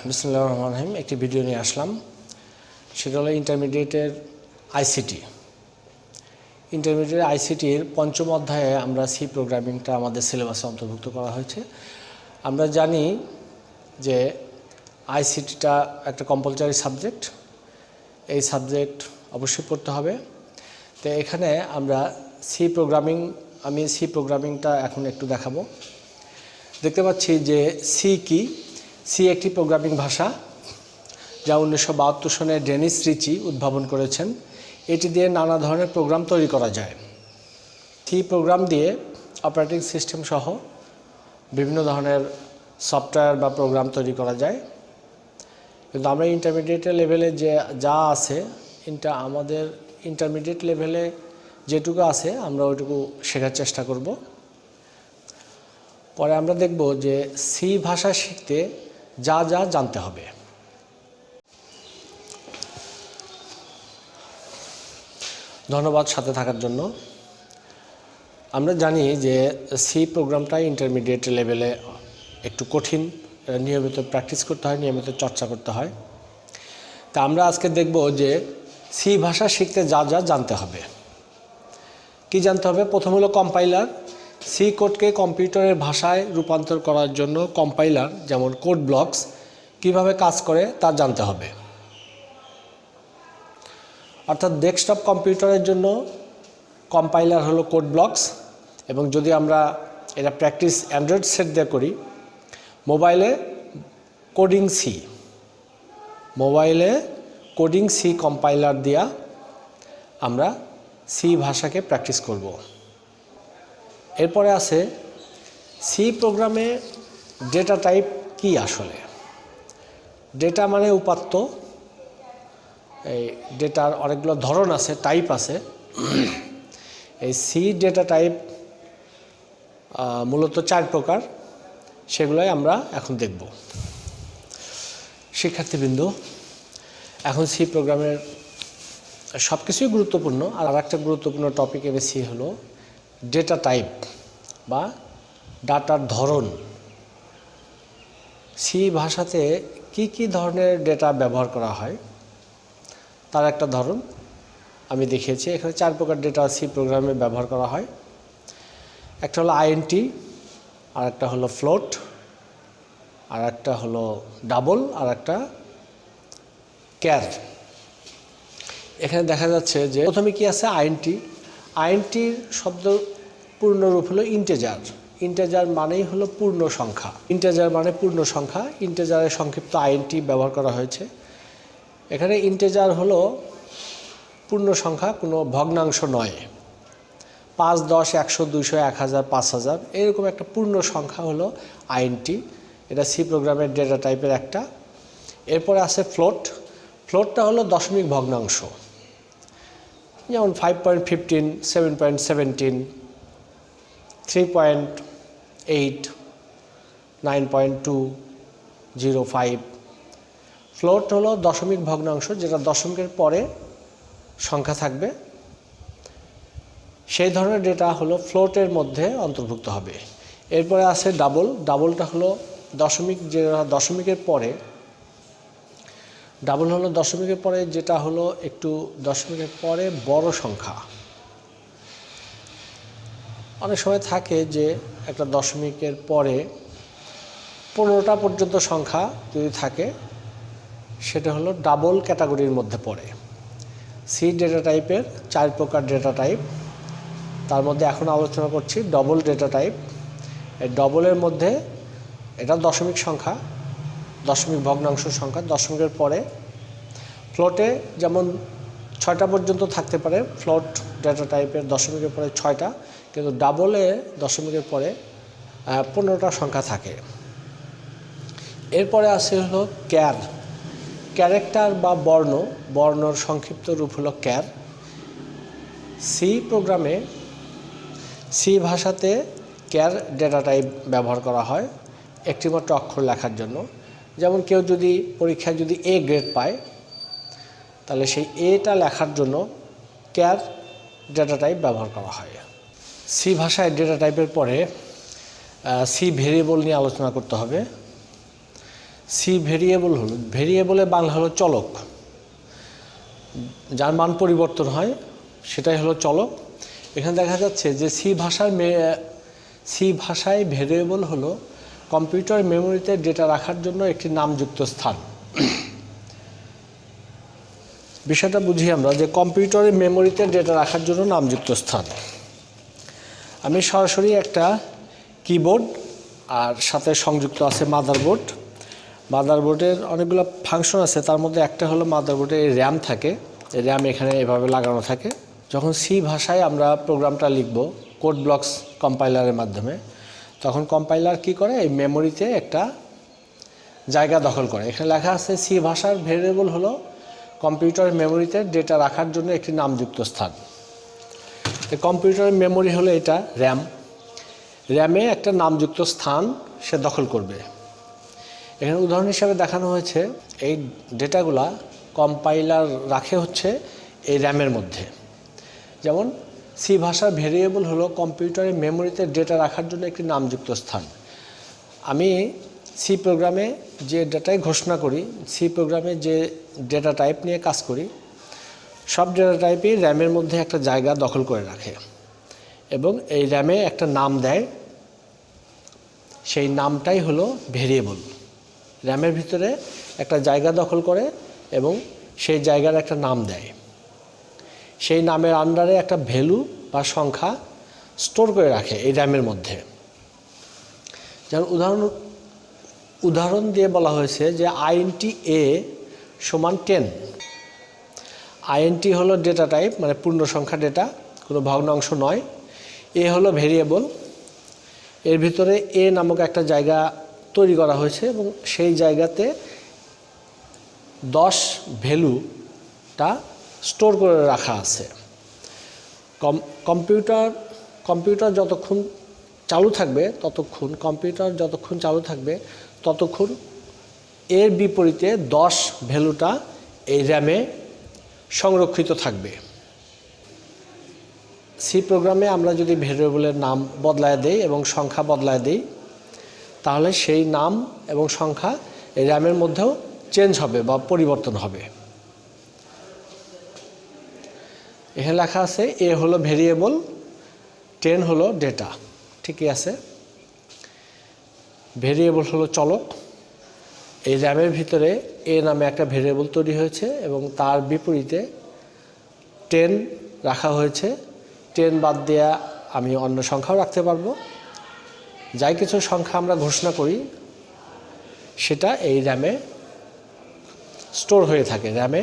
বিসমিল্লাহির রহমানির রহিম একটি ভিডিও নিয়ে আসলাম। সেটা হলো ইন্টারমিডিয়েটের আইসিটি। ইন্টারমিডিয়েট আইসিটির পঞ্চম অধ্যায়ে আমরা সি প্রোগ্রামিংটা আমাদের সিলেবাসে অন্তর্ভুক্ত করা হয়েছে। আমরা জানি যে আইসিটিটা একটা কম্পালসারি সাবজেক্ট, এই সাবজেক্ট অবশ্যই পড়তে হবে। তো এখানে আমরা আমি সি প্রোগ্রামিংটা এখন একটু দেখাবো। দেখতে পাচ্ছি যে সি কি। সি একটি প্রোগ্রামিং ভাষা যা 1972 সনে ডেনিস রিচি উদ্ভাবন করেছেন। এটি দিয়ে নানা ধরনের প্রোগ্রাম তৈরি করা যায়। সি প্রোগ্রাম দিয়ে অপারেটিং সিস্টেম সহ বিভিন্ন ধরনের সফটওয়্যার বা প্রোগ্রাম তৈরি করা যায়। কিন্তু আমরা ইন্টারমিডিয়েট লেভেলে যা আছে আমাদের ইন্টারমিডিয়েট লেভেলে যেটুকু আছে আমরা ওইটুকু শেখার চেষ্টা করব। পরে আমরা দেখব যে সি ভাষা শিখতে যা যা জানতে হবে। ধন্যবাদ সাথে থাকার জন্য। আমরা জানি যে সি প্রোগ্রামটা ইন্টারমিডিয়েট লেভেলে একটু কঠিন, নিয়মিত প্র্যাকটিস করতে হয়, নিয়মিত চর্চা করতে হয়। তা আমরা আজকে দেখব যে সি ভাষা শিখতে যা যা জানতে হবে। কি জানতে হবে? প্রথম হলো কম্পাইলার। সি কোডকে কম্পিউটারের ভাষায় রূপান্তর করার জন্য কম্পাইলার যেমন কোড ব্লকস কিভাবে কাজ করে তা জানতে হবে। অর্থাৎ ডেস্কটপ কম্পিউটারের জন্য কম্পাইলার হলো কোড ব্লকস, এবং যদি আমরা এটা প্র্যাকটিস অ্যান্ড্রয়েড সেট দিয়ে করি, মোবাইলে কোডিং সি কম্পাইলার দিয়া আমরা সি ভাষাকে প্র্যাকটিস করব। এরপরে আছে সি প্রোগ্রামে ডেটা টাইপ কি আসলে। ডেটা মানে উপাত্ত। এই ডেটার অনেকগুলো ধরন আছে, টাইপ আছে। এই সি ডেটা টাইপ মূলত 4 প্রকার, সেগুলোই আমরা এখন দেখব। শিক্ষার্থীবৃন্দ, এখন সি প্রোগ্রামের সব কিছুই গুরুত্বপূর্ণ, আর একটা গুরুত্বপূর্ণ টপিক সি হলো ডেটা টাইপ বা ডাটার ধরন। সি ভাষাতে কি কি ধরনের ডেটা ব্যবহার করা হয় তার একটা ধরন আমি দেখিয়েছি। এখানে 4 প্রকার ডেটা সি প্রোগ্রামে ব্যবহার করা হয়। একটা হলো আইএনটি, আর একটা হলো ফ্লোট, আর একটা হলো ডাবল, আর একটা ক্যার। এখানে দেখা যাচ্ছে যে প্রথমে কি আছে? আইএনটির শব্দ পূর্ণরূপ হলো ইন্টেজার। ইন্টেজার মানেই হলো পূর্ণ সংখ্যা। ইন্টেজার মানে পূর্ণ সংখ্যা। ইন্টেজারের সংক্ষিপ্ত আইএনটি ব্যবহার করা হয়েছে। এখানে ইন্টেজার হলো পূর্ণ সংখ্যা, কোনো ভগ্নাংশ নয়। 5, 10, 100, 200, 1000, 5000 এরকম একটা পূর্ণ সংখ্যা হলো আইএনটি। এটা সি প্রোগ্রামের ডেটা টাইপের একটা। এরপরে আছে ফ্লোট। ফ্লোটটা হলো দশমিক ভগ্নাংশ, যেমন 5.15, 7.17, 3.8, 9.205। ফ্লোট হলো দশমিক ভগ্নাংশ, যেটা দশমিকের পরে সংখ্যা থাকবে। সেই ধরনের ডেটা হলো ফ্লোটের মধ্যে অন্তর্ভুক্ত হবে। এরপরে আছে ডাবল। ডাবলটা হলো দশমিকের পরে যেটা হলো একটু দশমিকের পরে বড় সংখ্যা। অনেক সময় থাকে যে একটা দশমিকের পরে 15টা পর্যন্ত সংখ্যা যদি থাকে, সেটা হলো ডাবল ক্যাটাগরির মধ্যে পড়ে। সি ডেটা টাইপের 4 প্রকার ডেটা টাইপ, তার মধ্যে এখন আলোচনা করছি ডবল ডেটা টাইপ। এই ডবলের মধ্যে এটা দশমিক সংখ্যা, দশমিক ভগ্নাংশ সংখ্যা, দশমিকের পরে। ফ্লোটে যেমন 6টা পর্যন্ত থাকতে পারে, ফ্লোট ডেটা টাইপের দশমিকের পরে 6টা, কিন্তু ডাবলে দশমিকের পরে 15টা সংখ্যা থাকে। এরপরে আছে হলো ক্যার। ক্যারেক্টার বা বর্ণর সংক্ষিপ্ত রূপ হলো ক্যার। সি ভাষাতে ক্যার ডেটা টাইপ ব্যবহার করা হয় একটিমাত্র অক্ষর লেখার জন্য। যেমন কেউ যদি পরীক্ষায় এ গ্রেড পায়, তাহলে সেই এটা লেখার জন্য ক্যার ডেটা টাইপ ব্যবহার করা হয়। সি ভাষায় ডেটা টাইপের পরে সি ভেরিয়েবল নিয়ে আলোচনা করতে হবে। সি ভেরিয়েবল হলো, ভেরিয়েবলে বাংলা হলো চলক, যার মান পরিবর্তন হয় সেটাই হলো চলক। এখানে দেখা যাচ্ছে যে সি ভাষায় ভেরিয়েবল হলো কম্পিউটার মেমোরিতে ডেটা রাখার জন্য একটি নামযুক্ত স্থান। বিষয়টা বুঝি আমরা যে কম্পিউটারের মেমোরিতে ডেটা রাখার জন্য নামযুক্ত স্থান। আমি সরাসরি একটা কিবোর্ড আর সাথে সংযুক্ত আছে মাদারবোর্ড। মাদারবোর্ডের অনেকগুলো ফাংশন আছে, তার মধ্যে একটা হলো মাদারবোর্ডে র্যাম থাকে, র্যাম এখানে এভাবে লাগানো থাকে। যখন সি ভাষায় আমরা প্রোগ্রামটা লিখব কোড ব্লকস কম্পাইলারের মাধ্যমে, তখন কম্পাইলার কি করে, এই মেমোরিতে একটা জায়গা দখল করে। এখানে লেখা আছে সি ভাষার ভেরিয়েবল হলো কম্পিউটারের মেমোরিতে ডেটা রাখার জন্য একটি নামযুক্ত স্থান। কম্পিউটারের মেমোরি হলো এটা র্যাম, র্যামে একটা নামযুক্ত স্থান সে দখল করবে। এখানে উদাহরণ হিসাবে দেখানো হয়েছে এই ডেটাগুলা কম্পাইলার রাখে হচ্ছে এই র্যামের মধ্যে। যেমন সি ভাষার ভেরিয়েবল হলো কম্পিউটারের মেমোরিতে ডেটা রাখার জন্য একটি নামযুক্ত স্থান। আমি সি প্রোগ্রামে যে ডেটাই ঘোষণা করি, সি প্রোগ্রামে যে ডেটা টাইপ নিয়ে কাজ করি, সব ডেটা টাইপই র্যামের মধ্যে একটা জায়গা দখল করে রাখে এবং এই র্যামে একটা নাম দেয়, সেই নামটাই হলো ভেরিয়েবল। র্যামের ভিতরে একটা জায়গা দখল করে এবং সেই জায়গার একটা নাম দেয়, সেই নামের আন্ডারে একটা ভ্যালু বা সংখ্যা স্টোর করে রাখে এই র্যামের মধ্যে। যেমন উদাহরণ দিয়ে বলা হয়েছে যে INT A সমান 10। INT হলো ডেটা টাইপ, মানে পূর্ণ সংখ্যা ডেটা, কোনো ভগ্নাংশ নয়। এ হলো ভেরিয়েবল, এর ভিতরে এ নামক একটা জায়গা তৈরি করা হয়েছে এবং সেই জায়গাতে 10 ভ্যালুটা স্টোর করে রাখা আছে। কম্পিউটার যতক্ষণ চালু থাকবে ততক্ষণ এর বিপরীতে 10 ভ্যালুটা এই র্যামে সংরক্ষিত থাকবে। সি প্রোগ্রামে আমরা যদি ভেরিয়েবলের নাম বদলায় দেই এবং সংখ্যা বদলায় দেই, তাহলে সেই নাম এবং সংখ্যা এই র্যামের মধ্যেও চেঞ্জ হবে বা পরিবর্তন হবে। এখানে লেখা আছে এ হলো ভেরিয়েবল, 10 হলো ডেটা। ঠিকই আছে, ভেরিয়েবল হলো চলক। এই র্যামের ভিতরে এ নামে একটা ভেরিয়েবল তৈরি হয়েছে এবং তার বিপরীতে 10 রাখা হয়েছে। 10 বাদ দেওয়া আমি অন্য সংখ্যাও রাখতে পারবো। যাই কিছু সংখ্যা আমরা ঘোষণা করি সেটা এই র্যামে স্টোর হয়ে থাকে, র্যামে